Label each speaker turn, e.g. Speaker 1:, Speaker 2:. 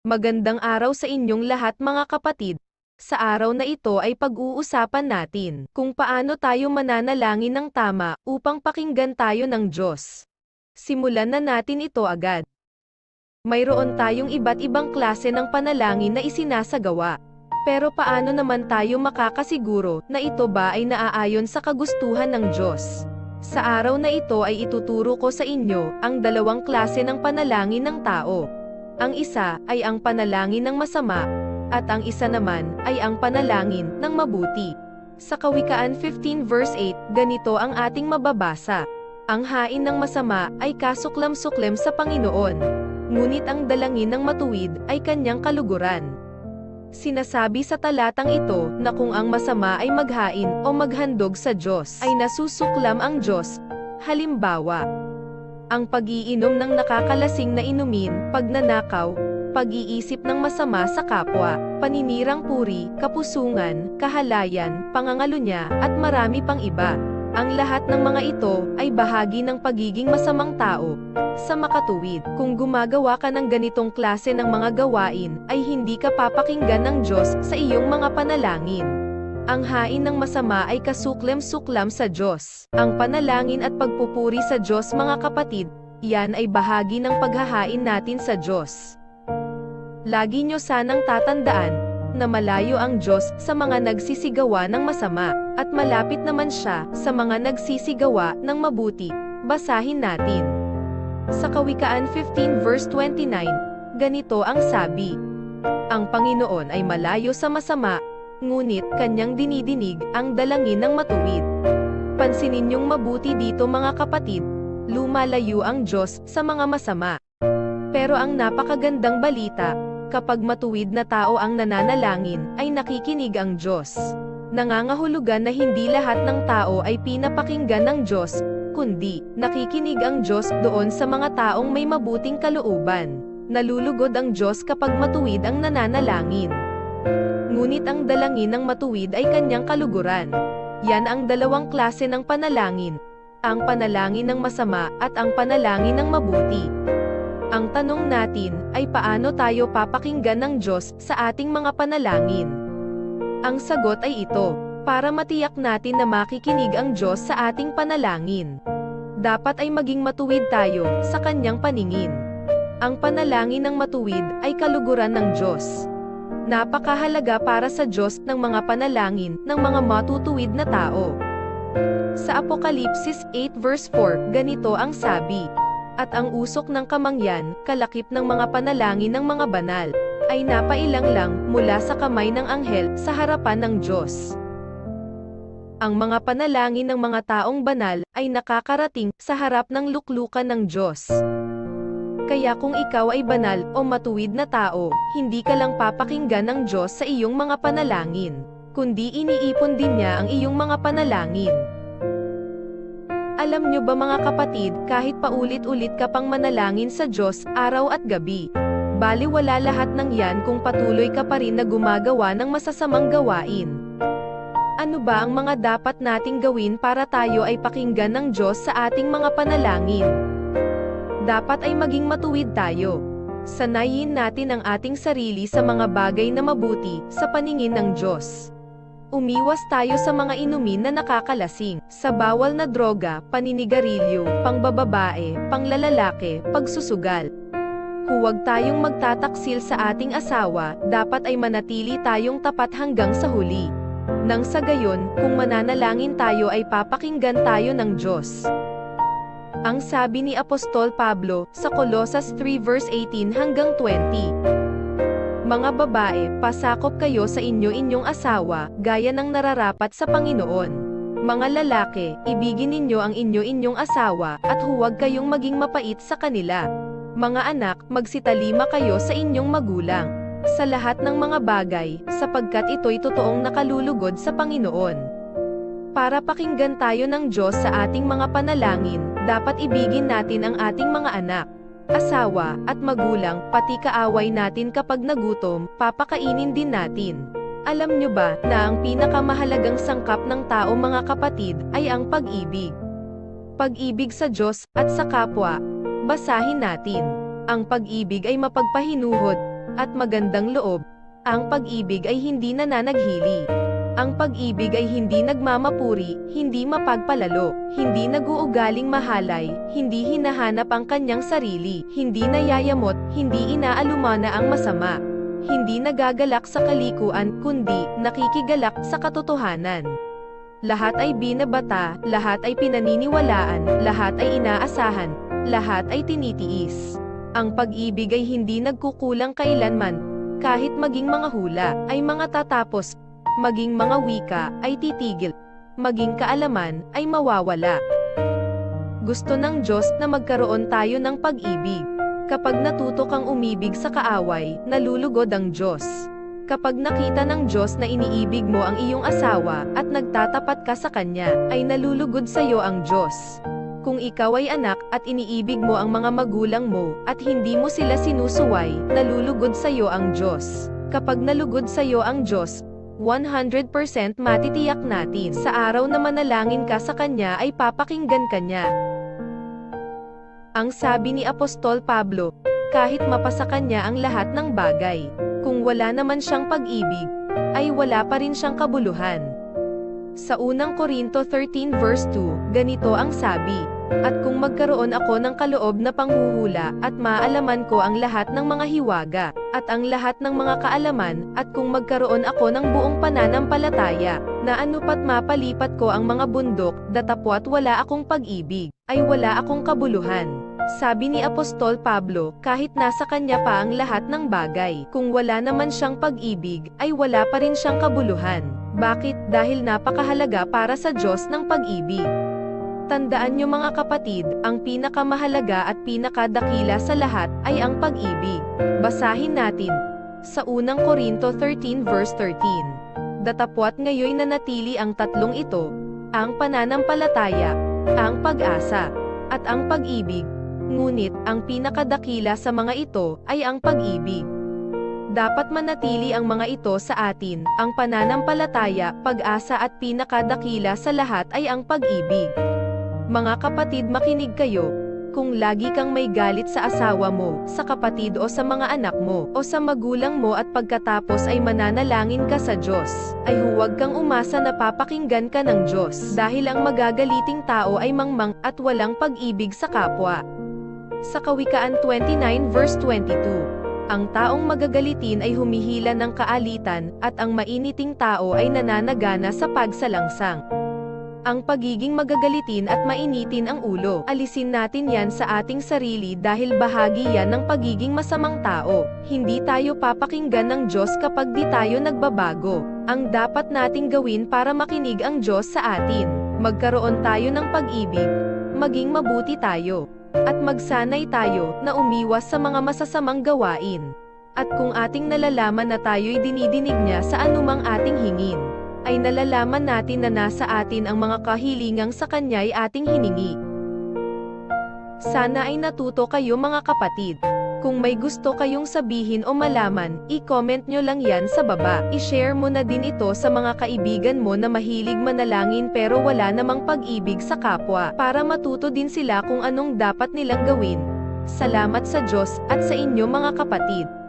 Speaker 1: Magandang araw sa inyong lahat mga kapatid. Sa araw na ito ay pag-uusapan natin kung paano tayo mananalangin ng tama upang pakinggan tayo ng Diyos. Simulan na natin ito agad. Mayroon tayong iba't ibang klase ng panalangin na isinasagawa. Pero paano naman tayo makakasiguro na ito ba ay naaayon sa kagustuhan ng Diyos? Sa araw na ito ay ituturo ko sa inyo ang dalawang klase ng panalangin ng tao. Ang isa ay ang panalangin ng masama, at ang isa naman ay ang panalangin ng mabuti. Sa Kawikaan 15 verse 8, ganito ang ating mababasa. Ang hain ng masama ay kasuklam-suklem sa Panginoon, ngunit ang dalangin ng matuwid ay kanyang kaluguran. Sinasabi sa talatang ito na kung ang masama ay maghain o maghandog sa Diyos ay nasusuklam ang Diyos. Halimbawa, ang pag-iinom ng nakakalasing na inumin, pagnanakaw, pag-iisip ng masama sa kapwa, paninirang puri, kapusungan, kahalayan, pangangalunya, at marami pang iba. Ang lahat ng mga ito ay bahagi ng pagiging masamang tao. Sa makatuwid, kung gumagawa ka ng ganitong klase ng mga gawain, ay hindi ka papakinggan ng Diyos sa iyong mga panalangin. Ang hain ng masama ay kasuklem-suklam sa Diyos. Ang panalangin at pagpupuri sa Diyos mga kapatid, yan ay bahagi ng paghahain natin sa Diyos. Lagi nyo sanang tatandaan, na malayo ang Diyos sa mga nagsisigawa ng masama, at malapit naman siya sa mga nagsisigawa ng mabuti. Basahin natin. Sa Kawikaan 15 verse 29, ganito ang sabi. Ang Panginoon ay malayo sa masama, ngunit kanyang dinidinig ang dalangin ng matuwid. Pansinin niyong mabuti dito mga kapatid, lumalayo ang Diyos sa mga masama. Pero ang napakagandang balita, kapag matuwid na tao ang nananalangin, ay nakikinig ang Diyos. Nangangahulugan na hindi lahat ng tao ay pinapakinggan ng Diyos, kundi nakikinig ang Diyos doon sa mga taong may mabuting kalooban. Nalulugod ang Diyos kapag matuwid ang nananalangin. Ngunit ang dalangin ng matuwid ay kanyang kaluguran. Yan ang dalawang klase ng panalangin. Ang panalangin ng masama at ang panalangin ng mabuti. Ang tanong natin ay paano tayo papakinggan ng Diyos sa ating mga panalangin? Ang sagot ay ito, para matiyak natin na makikinig ang Diyos sa ating panalangin. Dapat ay maging matuwid tayo sa kanyang paningin. Ang panalangin ng matuwid ay kaluguran ng Diyos. Napakahalaga para sa Diyos ng mga panalangin ng mga matutuwid na tao. Sa Apokalipsis 8 verse 4, ganito ang sabi. At ang usok ng kamangyan, kalakip ng mga panalangin ng mga banal, ay napailang lang mula sa kamay ng anghel sa harapan ng Diyos. Ang mga panalangin ng mga taong banal ay nakakarating sa harap ng luklukan ng Diyos. Kaya kung ikaw ay banal o matuwid na tao, hindi ka lang papakinggan ng Diyos sa iyong mga panalangin, kundi iniipon din niya ang iyong mga panalangin. Alam nyo ba mga kapatid, kahit paulit-ulit ka pang manalangin sa Diyos araw at gabi, baliwala lahat ng yan kung patuloy ka pa rin na gumagawa ng masasamang gawain. Ano ba ang mga dapat nating gawin para tayo ay pakinggan ng Diyos sa ating mga panalangin? Dapat ay maging matuwid tayo. Sanayin natin ang ating sarili sa mga bagay na mabuti sa paningin ng Diyos. Umiwas tayo sa mga inumin na nakakalasing, sa bawal na droga, paninigarilyo, pangbababae, panglalalaki, pagsusugal. Huwag tayong magtataksil sa ating asawa, dapat ay manatili tayong tapat hanggang sa huli. Nang sa gayon, kung mananalangin tayo ay papakinggan tayo ng Diyos. Ang sabi ni Apostol Pablo sa Colosas 3 verse 18 hanggang 20. Mga babae, pasakop kayo sa inyong asawa, gaya ng nararapat sa Panginoon. Mga lalaki, ibigin ninyo ang inyong asawa, at huwag kayong maging mapait sa kanila. Mga anak, magsitalima kayo sa inyong magulang. Sa lahat ng mga bagay, sapagkat ito'y totoong nakalulugod sa Panginoon. Para pakinggan tayo ng Diyos sa ating mga panalangin, dapat ibigin natin ang ating mga anak, asawa, at magulang, pati kaaway natin kapag nagutom, papakainin din natin. Alam nyo ba, na ang pinakamahalagang sangkap ng tao mga kapatid, ay ang pag-ibig. Pag-ibig sa Diyos, at sa kapwa. Basahin natin. Ang pag-ibig ay mapagpahinuhod, at magandang loob. Ang pag-ibig ay hindi nananaghili. Ang pag-ibig ay hindi nagmamapuri, hindi mapagpalalo, hindi nag-uugaling mahalay, hindi hinahanap ang kanyang sarili, hindi nayayamot, hindi inaalumana ang masama. Hindi nagagalak sa kalikuan, kundi nakikigalak sa katotohanan. Lahat ay binabata, lahat ay pinaniniwalaan, lahat ay inaasahan, lahat ay tinitiis. Ang pag-ibig ay hindi nagkukulang kailanman, kahit maging mga hula ay mga tatapos, maging mga wika ay titigil, maging kaalaman ay mawawala. Gusto ng Diyos na magkaroon tayo ng pag-ibig. Kapag natuto kang umibig sa kaaway, nalulugod ang Diyos. Kapag nakita ng Diyos na iniibig mo ang iyong asawa, at nagtatapat ka sa Kanya, ay nalulugod sa iyo ang Diyos. Kung ikaw ay anak, at iniibig mo ang mga magulang mo, at hindi mo sila sinusuway, nalulugod sa iyo ang Diyos. Kapag nalugod sa iyo ang Diyos, 100% matitiyak natin, sa araw na manalangin ka sa Kanya ay papakinggan ka niya. Ang sabi ni Apostol Pablo, kahit mapasa kanya ang lahat ng bagay, kung wala naman siyang pag-ibig, ay wala pa rin siyang kabuluhan. Sa unang Korinto 13 verse 2, ganito ang sabi, at kung magkaroon ako ng kaloob na panghuhula, at maalaman ko ang lahat ng mga hiwaga, at ang lahat ng mga kaalaman, at kung magkaroon ako ng buong pananampalataya, na anupat mapalipat ko ang mga bundok, datapwat wala akong pag-ibig, ay wala akong kabuluhan. Sabi ni Apostol Pablo, kahit nasa kanya pa ang lahat ng bagay, kung wala naman siyang pag-ibig, ay wala pa rin siyang kabuluhan. Bakit? Dahil napakahalaga para sa Diyos ng pag-ibig. Tandaan niyo mga kapatid, ang pinakamahalaga at pinakadakila sa lahat ay ang pag-ibig. Basahin natin sa unang Korinto 13 verse 13. Datapwat ngayoy nanatili ang tatlong ito, ang pananampalataya, ang pag-asa, at ang pag-ibig. Ngunit, ang pinakadakila sa mga ito, ay ang pag-ibig. Dapat manatili ang mga ito sa atin, ang pananampalataya, pag-asa at pinakadakila sa lahat ay ang pag-ibig. Mga kapatid, makinig kayo. Kung lagi kang may galit sa asawa mo, sa kapatid o sa mga anak mo, o sa magulang mo at pagkatapos ay mananalangin ka sa Diyos, ay huwag kang umasa na papakinggan ka ng Diyos, dahil ang magagaliting tao ay mangmang at walang pag-ibig sa kapwa. Sa Kawikaan 29 verse 22, ang taong magagalitin ay humihila ng kaalitan, at ang mainiting tao ay nananagana sa pagsalangsang. Ang pagiging magagalitin at mainitin ang ulo, alisin natin yan sa ating sarili dahil bahagi yan ng pagiging masamang tao. Hindi tayo papakinggan ng Diyos kapag di tayo nagbabago. Ang dapat nating gawin para makinig ang Diyos sa atin, magkaroon tayo ng pag-ibig, maging mabuti tayo, at magsanay tayo na umiwas sa mga masasamang gawain. At kung ating nalalaman na tayo'y dinidinig niya sa anumang ating hingin, ay nalalaman natin na nasa atin ang mga kahilingang sa Kanya'y ating hiningi. Sana ay natuto kayo mga kapatid. Kung may gusto kayong sabihin o malaman, i-comment nyo lang yan sa baba. I-share mo na din ito sa mga kaibigan mo na mahilig manalangin pero wala namang pag-ibig sa kapwa, para matuto din sila kung anong dapat nilang gawin. Salamat sa Diyos, at sa inyo mga kapatid.